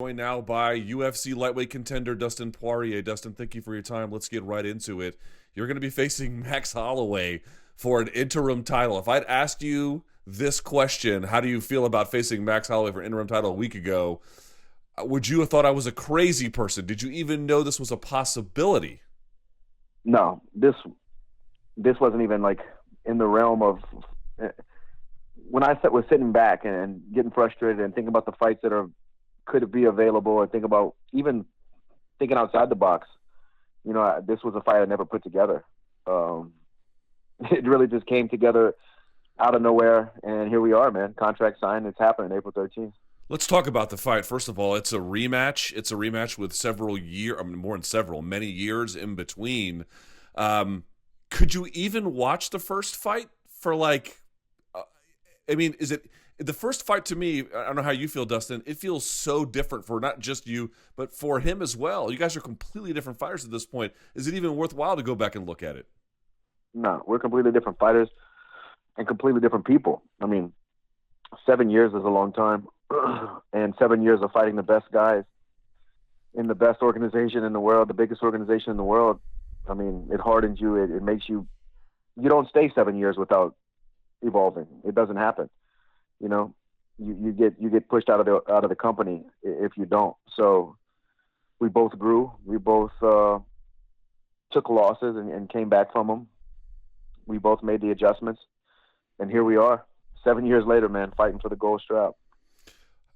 Joined now by UFC lightweight contender Dustin Poirier. Dustin, thank you for your time. Let's get right into it. You're going to be facing Max Holloway for an interim title. If I'd asked you this question, how do you feel about facing Max Holloway for an interim title a week ago, would you have thought I was a crazy person? Did you even know this was a possibility? No, this wasn't even like in the realm of when I was sitting back and getting frustrated and thinking about the fights that could be available and think about even thinking outside the box. You know, this was a fight I never put together. It really just came together out of nowhere, and here we are, man. Contract signed. It's happening April 13th. Let's talk about the fight. First of all, it's a rematch. It's a rematch with many years in between. Could you even watch the first fight for is it the first fight to me? I don't know how you feel, Dustin. It feels so different for not just you, but for him as well. You guys are completely different fighters at this point. Is it even worthwhile to go back and look at it? No, we're completely different fighters and completely different people. I mean, 7 years is a long time. And 7 years of fighting the best guys in the best organization in the world, the biggest organization in the world. I mean, it hardens you. It makes you don't stay 7 years without evolving. It doesn't happen. You know, you get pushed out of the company if you don't. So we both grew. We both took losses and came back from them. We both made the adjustments, and here we are, 7 years later, man, fighting for the gold strap.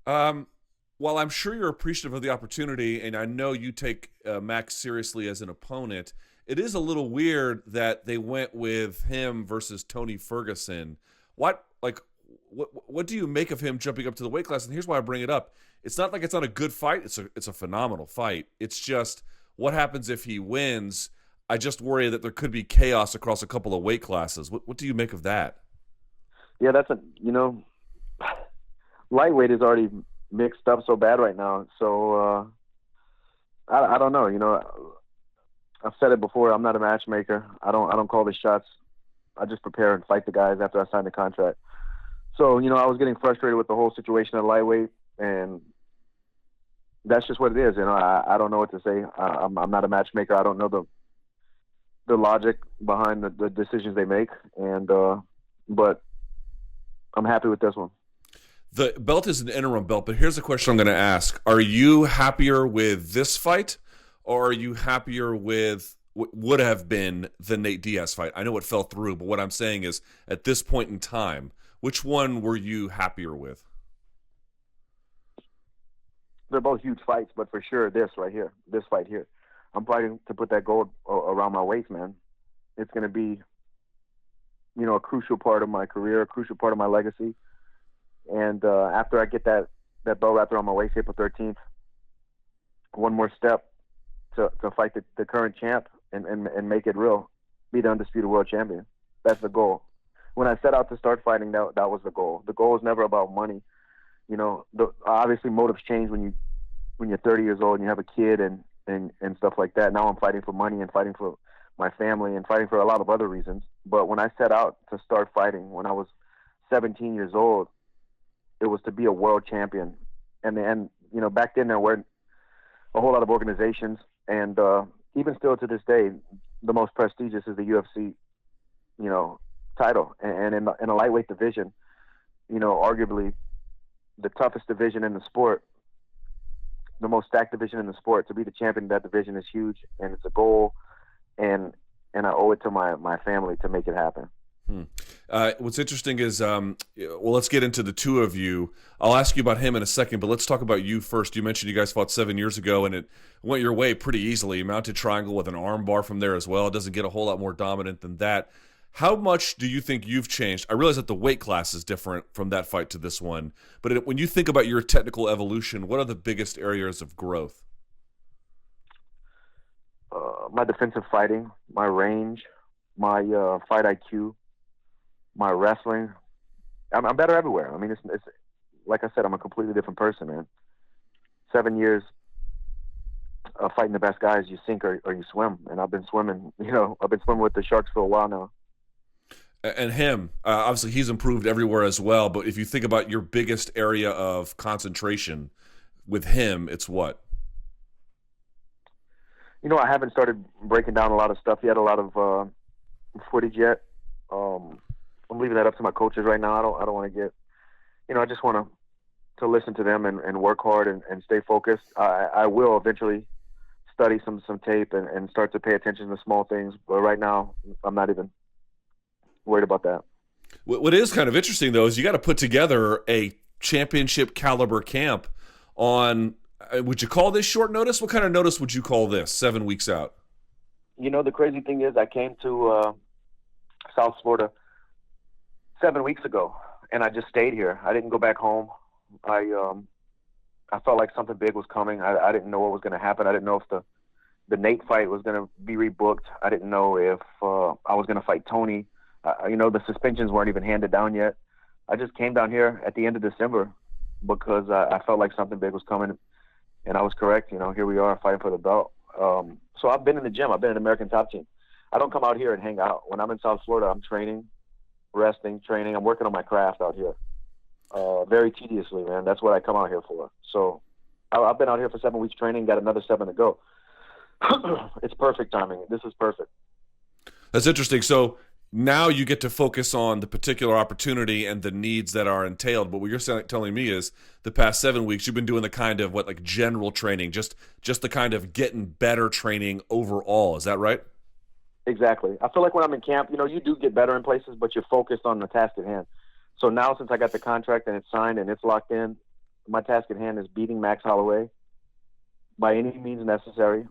Well, I'm sure you're appreciative of the opportunity, and I know you take Max seriously as an opponent. It is a little weird that they went with him versus Tony Ferguson. What do you make of him jumping up to the weight class? And here's why I bring it up. It's not like it's not a good fight. It's a phenomenal fight. It's just what happens if he wins. I just worry that there could be chaos across a couple of weight classes. What do you make of that? Yeah, lightweight is already mixed up so bad right now. So I don't know. You know, I've said it before. I'm not a matchmaker. I don't call the shots. I just prepare and fight the guys after I sign the contract. So I was getting frustrated with the whole situation at lightweight, and that's just what it is. I don't know what to say. I'm not a matchmaker. I don't know the logic behind the decisions they make, and but I'm happy with this one. The belt is an interim belt, but here's the question I'm going to ask. Are you happier with this fight, or are you happier with what would have been the Nate Diaz fight? I know it fell through, but what I'm saying is at this point in time, which one were you happier with? They're both huge fights, but for sure this fight here. I'm fighting to put that gold around my waist, man. It's going to be, a crucial part of my career, a crucial part of my legacy. And after I get that belt wrapped around my waist, April 13th, one more step to fight the current champ and make it real, be the undisputed world champion. That's the goal. When I set out to start fighting, that was the goal. The goal is never about money. Obviously motives change when you're 30 years old and you have a kid and stuff like that. Now I'm fighting for money and fighting for my family and fighting for a lot of other reasons. But when I set out to start fighting when I was 17 years old, it was to be a world champion. And back then there weren't a whole lot of organizations. And even still to this day, the most prestigious is the UFC, title. And in a lightweight division, arguably the toughest division in the sport, the most stacked division in the sport, to be the champion of that division is huge. And it's a goal. And I owe it to my family to make it happen. What's interesting is, let's get into the two of you. I'll ask you about him in a second, but let's talk about you first. You mentioned you guys fought 7 years ago, and it went your way pretty easily. Mounted triangle with an arm bar from there as well. It doesn't get a whole lot more dominant than that. How much do you think you've changed? I realize that the weight class is different from that fight to this one, but when you think about your technical evolution, what are the biggest areas of growth? My defensive fighting, my range, my fight IQ, my wrestling. I'm better everywhere. I mean, it's like I said, I'm a completely different person, man. 7 years of fighting the best guys, you sink or you swim. And I've been swimming, I've been swimming with the sharks for a while now. And him, obviously he's improved everywhere as well. But if you think about your biggest area of concentration, with him, it's what? I haven't started breaking down a lot of stuff yet, a lot of footage yet. I'm leaving that up to my coaches right now. I don't want to get, I just want to listen to them and work hard and stay focused. I will eventually study some tape and start to pay attention to small things. But right now, I'm not even worried about that. What is kind of interesting, though, is you got to put together a championship caliber camp on, would you call this short notice? What kind of notice would you call this, 7 weeks out? The crazy thing is I came to South Florida 7 weeks ago, and I just stayed here. I didn't go back home. I felt like something big was coming. I didn't know what was going to happen. I didn't know if the Nate fight was going to be rebooked. I didn't know if I was going to fight Tony. The suspensions weren't even handed down yet. I just came down here at the end of December because I felt like something big was coming, and I was correct. Here we are fighting for the belt. So I've been in the gym. I've been in American Top Team. I don't come out here and hang out. When I'm in South Florida, I'm training, resting, training. I'm working on my craft out here. Very tediously, man. That's what I come out here for. So I've been out here for 7 weeks training, got another 7 to go. It's perfect timing. This is perfect. That's interesting. So now you get to focus on the particular opportunity and the needs that are entailed. But what you're telling me is the past 7 weeks, you've been doing the kind of general training, just the kind of getting better training overall. Is that right? Exactly. I feel like when I'm in camp, you do get better in places, but you're focused on the task at hand. So now since I got the contract and it's signed and it's locked in, my task at hand is beating Max Holloway by any means necessary.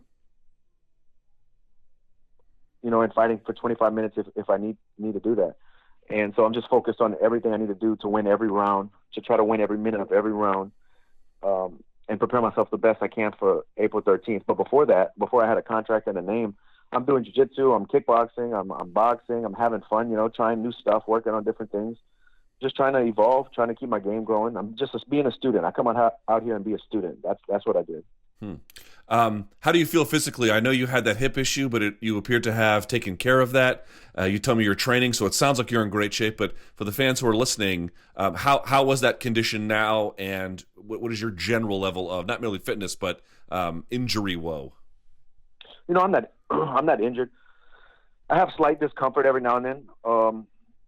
And fighting for 25 minutes if I need to do that. And so I'm just focused on everything I need to do to win every round, to try to win every minute of every round, and prepare myself the best I can for April 13th. But before that, before I had a contract and a name, I'm doing jiu-jitsu, I'm kickboxing, I'm boxing, I'm having fun, trying new stuff, working on different things, just trying to evolve, trying to keep my game growing. I'm just being a student. I come out here and be a student. That's what I did. How do you feel physically? I know you had that hip issue, but you appear to have taken care of that. You tell me you're training, so it sounds like you're in great shape. But for the fans who are listening, how was that condition now, and what is your general level of not merely fitness but injury woe? I'm not injured. I have slight discomfort every now and then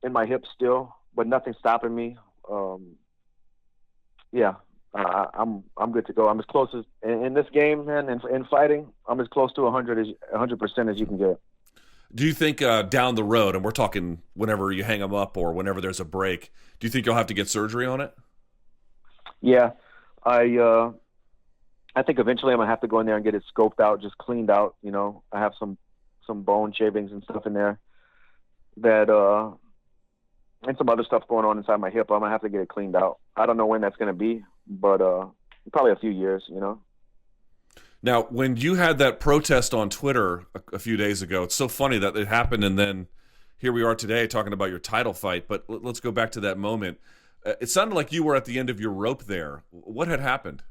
in my hips still, but nothing stopping me. I'm good to go. I'm as close as in this game, man. In fighting, I'm as close to 100% as you can get. Do you think down the road, and we're talking whenever you hang them up or whenever there's a break, do you think you'll have to get surgery on it? Yeah, I think eventually I'm gonna have to go in there and get it scoped out, just cleaned out. I have some bone shavings and stuff in there that and some other stuff going on inside my hip. I'm gonna have to get it cleaned out. I don't know when that's gonna be, but probably a few years. Now, when you had that protest on Twitter a few days ago, it's so funny that it happened, and then here we are today talking about your title fight. But let's go back to that moment. It sounded like you were at the end of your rope there. What had happened?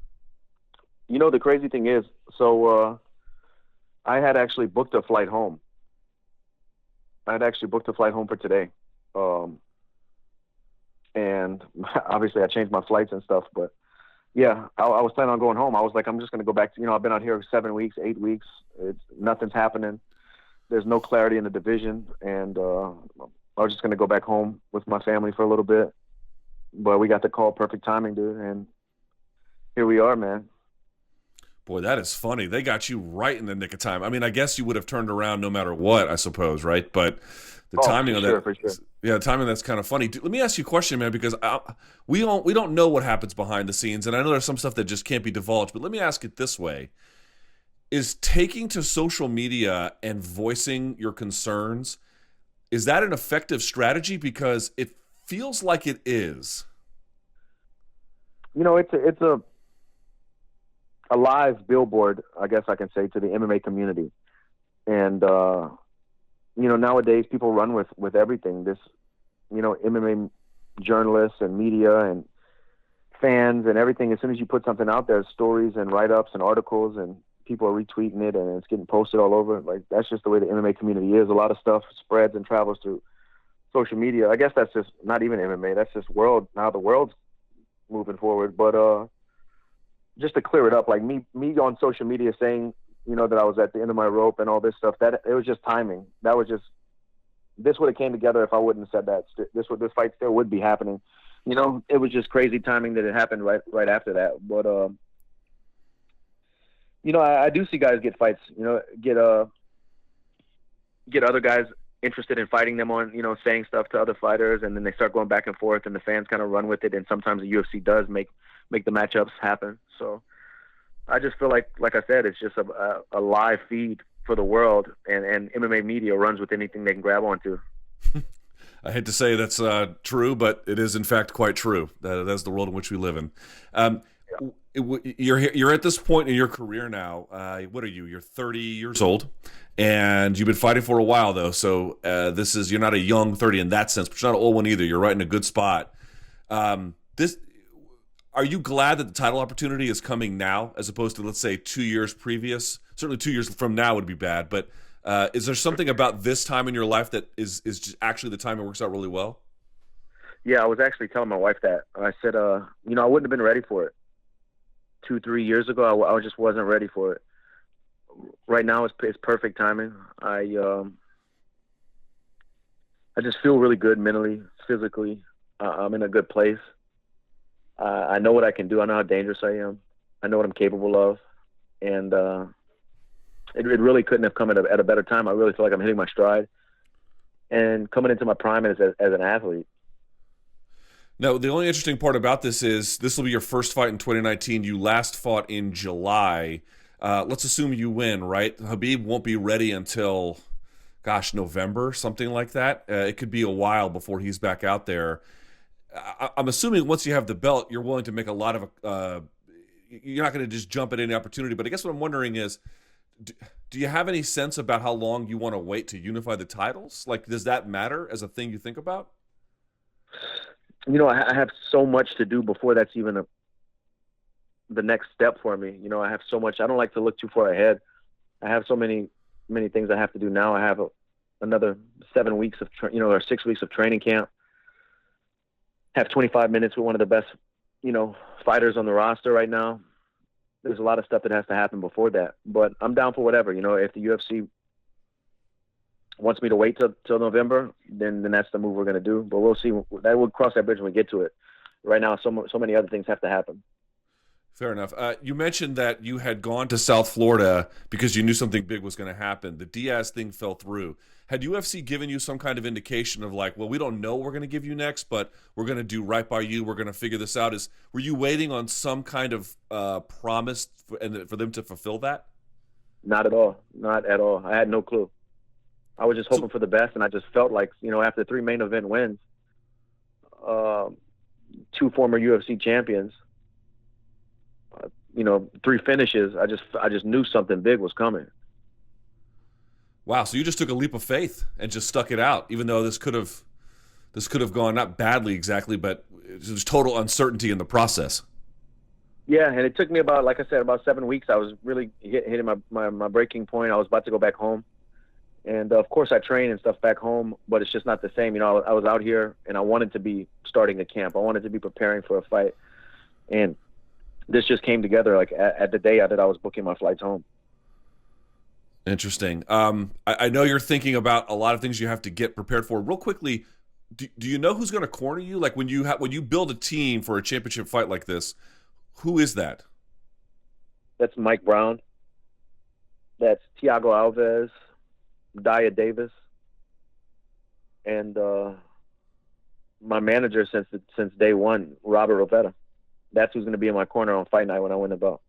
The crazy thing is, so I had actually booked a flight home. I had actually booked a flight home for today. And obviously I changed my flights and stuff, but yeah, I was planning on going home. I was like, I'm just going to go back to, I've been out here 7 weeks, 8 weeks. Nothing's happening. There's no clarity in the division. And I was just going to go back home with my family for a little bit, but we got the call, perfect timing, dude. And here we are, man. Boy, that is funny. They got you right in the nick of time. I mean, I guess you would have turned around no matter what, I suppose, right? But the timing of that, for sure. Yeah, the timing that's kind of funny. Let me ask you a question, man, because we don't know what happens behind the scenes, and I know there's some stuff that just can't be divulged. But let me ask it this way: is taking to social media and voicing your concerns, is that an effective strategy? Because it feels like it is. It's a live billboard, I guess I can say, to the MMA community. And, nowadays people run with everything. This, MMA journalists and media and fans and everything, as soon as you put something out there, stories and write-ups and articles, and people are retweeting it and it's getting posted all over. Like, that's just the way the MMA community is. A lot of stuff spreads and travels through social media. I guess that's just not even MMA. That's just world. Now the world's moving forward. But, just to clear it up, like me on social media saying, you know, that I was at the end of my rope and all this stuff, that it was just timing. That was just, this would have came together if I wouldn't have said that. This fight still would be happening. You know, it was just crazy timing that it happened right after that. But you know, I do see guys get fights. You know, get other guys interested in fighting them on, you know, saying stuff to other fighters, and then they start going back and forth, and the fans kind of run with it. And sometimes the UFC does make the matchups happen. So I just feel like I said, it's just a live feed for the world, and MMA media runs with anything they can grab onto. I hate to say that's true, but it is in fact quite true. That's the world in which we live in. You're at this point in your career now. What are you? You're 30 years old, and you've been fighting for a while though. So you're not a young 30 in that sense, but you're not an old one either. You're right in a good spot. Are you glad that the title opportunity is coming now, as opposed to, let's say, 2 years previous? Certainly 2 years from now would be bad, but is there something about this time in your life that is just actually the time it works out really well? Yeah, I was actually telling my wife that. I said, you know, I wouldn't have been ready for it 2-3 years ago. I just wasn't ready for it. Right now, it's perfect timing. I just feel really good mentally, physically. I'm in a good place. I know what I can do. I know how dangerous I am. I know what I'm capable of, and it really couldn't have come at a better time. I really feel like I'm hitting my stride and coming into my prime as an athlete. Now, the only interesting part about this is this will be your first fight in 2019. You last fought in July. Let's assume you win, right? Khabib won't be ready until, November, something like that. It could be a while before he's back out there. I'm assuming once you have the belt, you're willing to make a lot of you're not going to just jump at any opportunity. But I guess what I'm wondering is, do you have any sense about how long you want to wait to unify the titles? Like, does that matter as a thing you think about? You know, I have so much to do before that's even the next step for me. You know, I have so much. I don't like to look too far ahead. I have so many things I have to do now. I have another 7 weeks of, or 6 weeks of training camp. Have 25 minutes with one of the best, fighters on the roster right now. There's a lot of stuff that has to happen before that, but I'm down for whatever. If the UFC wants me to wait till November, then that's the move we're going to do. But we'll see. That will cross that bridge when we get to it. Right now, so many other things have to happen. Fair enough. You mentioned that you had gone to South Florida because you knew something big was going to happen. The Diaz thing fell through. Had UFC given you some kind of indication of like, well, we don't know what we're going to give you next, but we're going to do right by you. We're going to figure this out. Were you waiting on some kind of promise for them to fulfill that? Not at all. Not at all. I had no clue. I was just hoping for the best, and I just felt like, after 3 main event wins, 2 former UFC champions, 3 finishes, I just knew something big was coming. Wow, so you just took a leap of faith and just stuck it out, even though this could have gone not badly exactly, but there's total uncertainty in the process. Yeah, and it took me about 7 weeks. I was really hitting my breaking point. I was about to go back home. And of course I train and stuff back home, but it's just not the same. I was out here and I wanted to be starting a camp. I wanted to be preparing for a fight. And this just came together at the day that I was booking my flights home. Interesting. I know you're thinking about a lot of things you have to get prepared for. Real quickly, do you know who's going to corner you? Like when you build a team for a championship fight like this, who is that? That's Mike Brown. That's Thiago Alves, Diaz Davis, and my manager since day one, Robert Rovetta. That's who's going to be in my corner on fight night when I win the belt.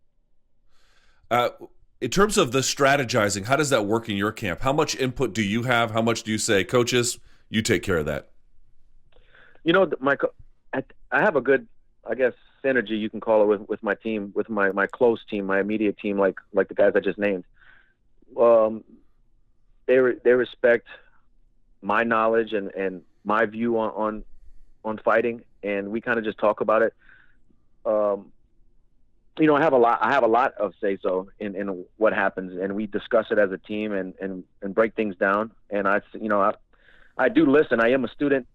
In terms of the strategizing, how does that work in your camp? How much input do you have? How much do you say, coaches, you take care of that? I have a good, I guess, synergy, you can call it, with my team, with my close team, my immediate team, like the guys I just named. They respect my knowledge and my view on fighting, and we kind of just talk about it. I have a lot of say so in what happens, and we discuss it as a team and break things down. And I do listen. I am a student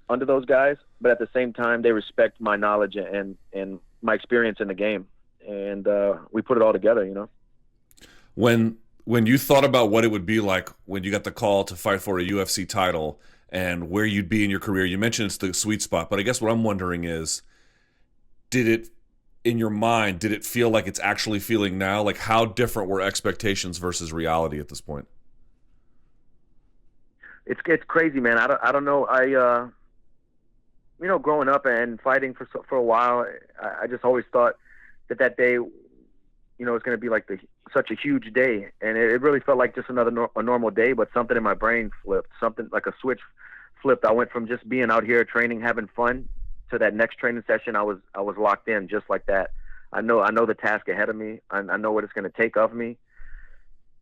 under those guys, but at the same time, they respect my knowledge and my experience in the game. and we put it all together, you know. When you thought about what it would be like when you got the call to fight for a UFC title and where you'd be in your career, you mentioned it's the sweet spot, but I guess what I'm wondering is, in your mind, did it feel like it's actually feeling now? Like, how different were expectations versus reality at this point? It's crazy, man. I don't know. You know, growing up and fighting for a while, I just always thought that day, you know, was going to be like such a huge day, and it really felt like just a normal day. But something in my brain flipped. Something like a switch flipped. I went from just being out here training, having fun, to that next training session. I was locked in just like that. I know the task ahead of me. I know what it's going to take of me,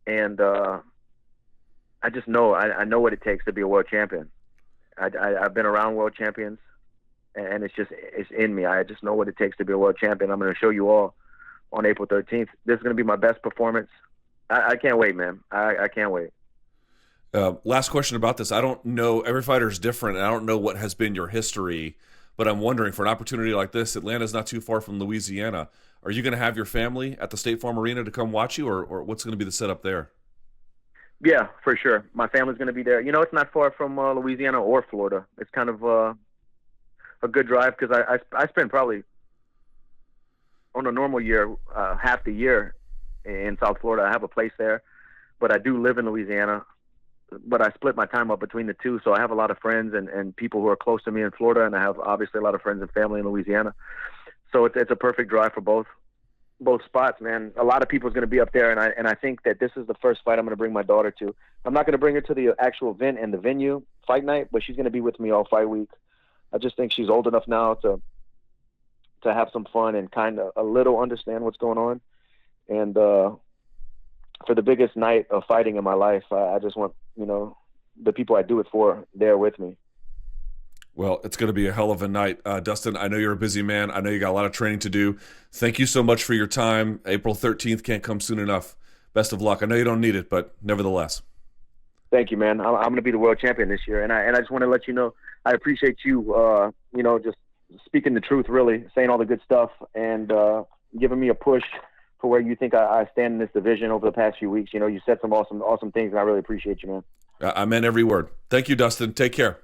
and I just know I know what it takes to be a world champion. I've been around world champions, and it's in me. I just know what it takes to be a world champion. I'm going to show you all on April 13th. This is going to be my best performance. I can't wait, man. I can't wait. Last question about this. I don't know. Every fighter is different, and I don't know what has been your history, but I'm wondering, for an opportunity like this, Atlanta's not too far from Louisiana. Are you going to have your family at the State Farm Arena to come watch you, or what's going to be the setup there? Yeah, for sure. My family's going to be there. You know, it's not far from Louisiana or Florida. It's kind of a good drive, because I spend probably, on a normal year, half the year in South Florida. I have a place there, but I do live in Louisiana. But I split my time up between the two, so I have a lot of friends and people who are close to me in Florida, and I have obviously a lot of friends and family in Louisiana. So it's a perfect drive for both spots, man. A lot of people's going to be up there, and I think that this is the first fight I'm going to bring my daughter to. I'm not going to bring her to the actual event and the venue fight night, but she's going to be with me all fight week. I just think she's old enough now to have some fun and kind of a little understand what's going on. And for the biggest night of fighting in my life, I just want, you know, the people I do it for there with me. Well, it's going to be a hell of a night. Dustin, I know you're a busy man. I know you got a lot of training to do. Thank you so much for your time. April 13th can't come soon enough. Best of luck. I know you don't need it, but nevertheless. Thank you, man. I'm going to be the world champion this year. And I just want to let you know, I appreciate you, you know, just speaking the truth, really, saying all the good stuff, and giving me a push for where you think I stand in this division over the past few weeks. You know, you said some awesome things, and I really appreciate you, man. I meant every word. Thank you, Dustin. Take care.